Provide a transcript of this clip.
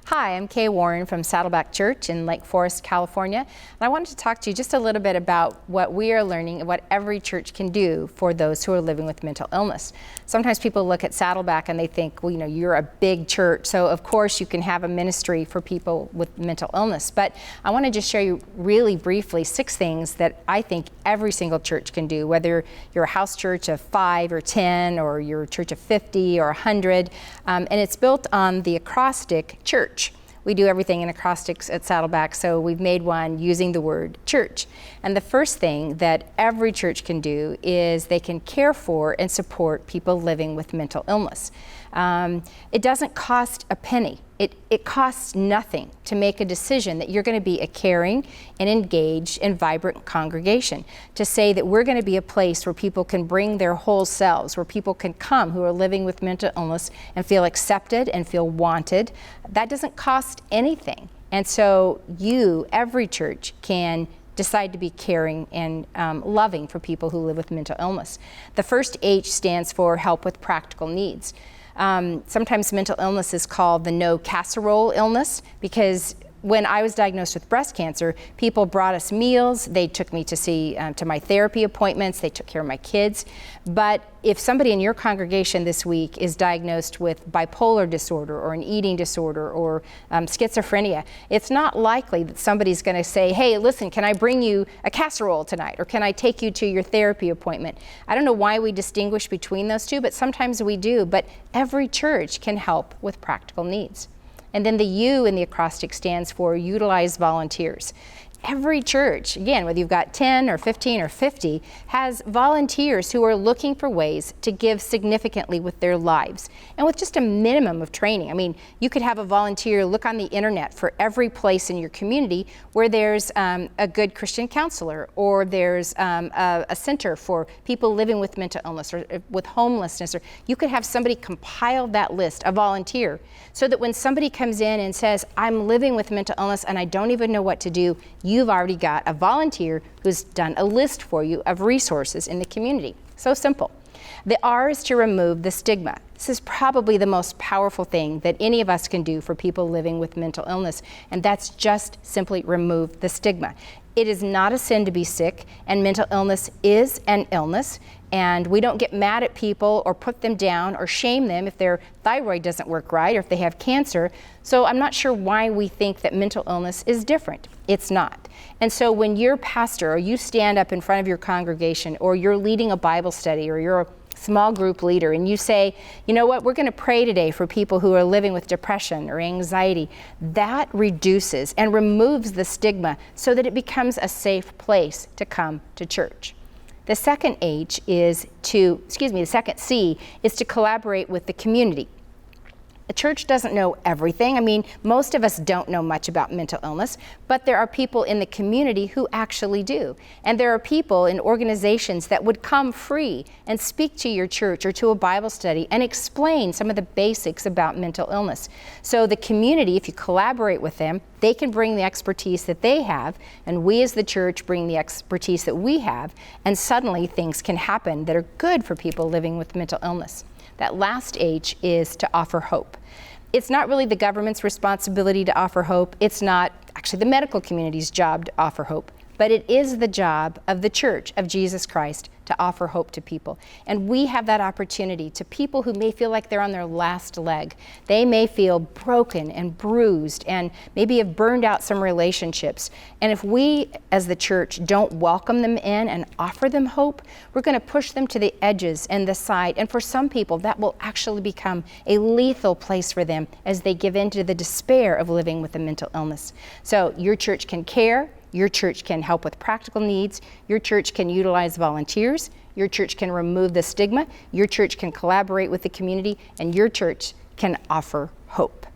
Hi, I'm Kay Warren from Saddleback Church in Lake Forest, California, and I wanted to talk to you just a little bit about what we are learning and what every church can do for those who are living with mental illness. Sometimes people look at Saddleback and they think, well, you know, you're a big church, so of course you can have a ministry for people with mental illness. But I want to just share you really briefly 6 things that I think every single church can do, whether you're a house church of 5 or 10 or you're a church of 50 or 100, and it's built on the acrostic church. We do everything in acrostics at Saddleback, so we've made one using the word church. And the first thing that every church can do is they can care for and support people living with mental illness. It doesn't cost a penny. It costs nothing to make a decision that you're going to be a caring and engaged and vibrant congregation, to say that we're going to be a place where people can bring their whole selves, where people can come who are living with mental illness and feel accepted and feel wanted. That doesn't cost anything. And so every church, can decide to be caring and loving for people who live with mental illness. The first H stands for help with practical needs. Sometimes mental illness is called the no casserole illness, because when I was diagnosed with breast cancer, people brought us meals, they took me to my therapy appointments, they took care of my kids. But if somebody in your congregation this week is diagnosed with bipolar disorder or an eating disorder or schizophrenia, it's not likely that somebody's going to say, hey, listen, can I bring you a casserole tonight? Or can I take you to your therapy appointment? I don't know why we distinguish between those two, but sometimes we do. But every church can help with practical needs. And then the U in the acrostic stands for utilize volunteers. Every church, again, whether you've got 10 or 15 or 50, has volunteers who are looking for ways to give significantly with their lives and with just a minimum of training. I mean, you could have a volunteer look on the internet for every place in your community where there's a good Christian counselor, or there's a center for people living with mental illness or with homelessness, or you could have somebody compile that list, a volunteer, so that when somebody comes in and says, I'm living with mental illness and I don't even know what to do, you've already got a volunteer who's done a list for you of resources in the community. So simple. The R is to remove the stigma. This is probably the most powerful thing that any of us can do for people living with mental illness, and that's just simply remove the stigma. It is not a sin to be sick, and mental illness is an illness, and we don't get mad at people or put them down or shame them if their thyroid doesn't work right or if they have cancer. So I'm not sure why we think that mental illness is different. It's not. And so when you're pastor, or you stand up in front of your congregation, or you're leading a Bible study, or you're a small group leader, and you say, you know what, we're going to pray today for people who are living with depression or anxiety, that reduces and removes the stigma so that it becomes a safe place to come to church. The second C is to collaborate with the community. The church doesn't know everything. I mean, most of us don't know much about mental illness, but there are people in the community who actually do. And there are people in organizations that would come free and speak to your church or to a Bible study and explain some of the basics about mental illness. So the community, if you collaborate with them, they can bring the expertise that they have, and we as the church bring the expertise that we have, and suddenly things can happen that are good for people living with mental illness. That last H is to offer hope. It's not really the government's responsibility to offer hope. It's not actually the medical community's job to offer hope, but it is the job of the Church of Jesus Christ to offer hope to people. And we have that opportunity to people who may feel like they're on their last leg. They may feel broken and bruised and maybe have burned out some relationships. And if we as the church don't welcome them in and offer them hope, we're going to push them to the edges and the side. And for some people, that will actually become a lethal place for them as they give in to the despair of living with a mental illness. So your church can care. Your church can help with practical needs. Your church can utilize volunteers. Your church can remove the stigma. Your church can collaborate with the community. And your church can offer hope.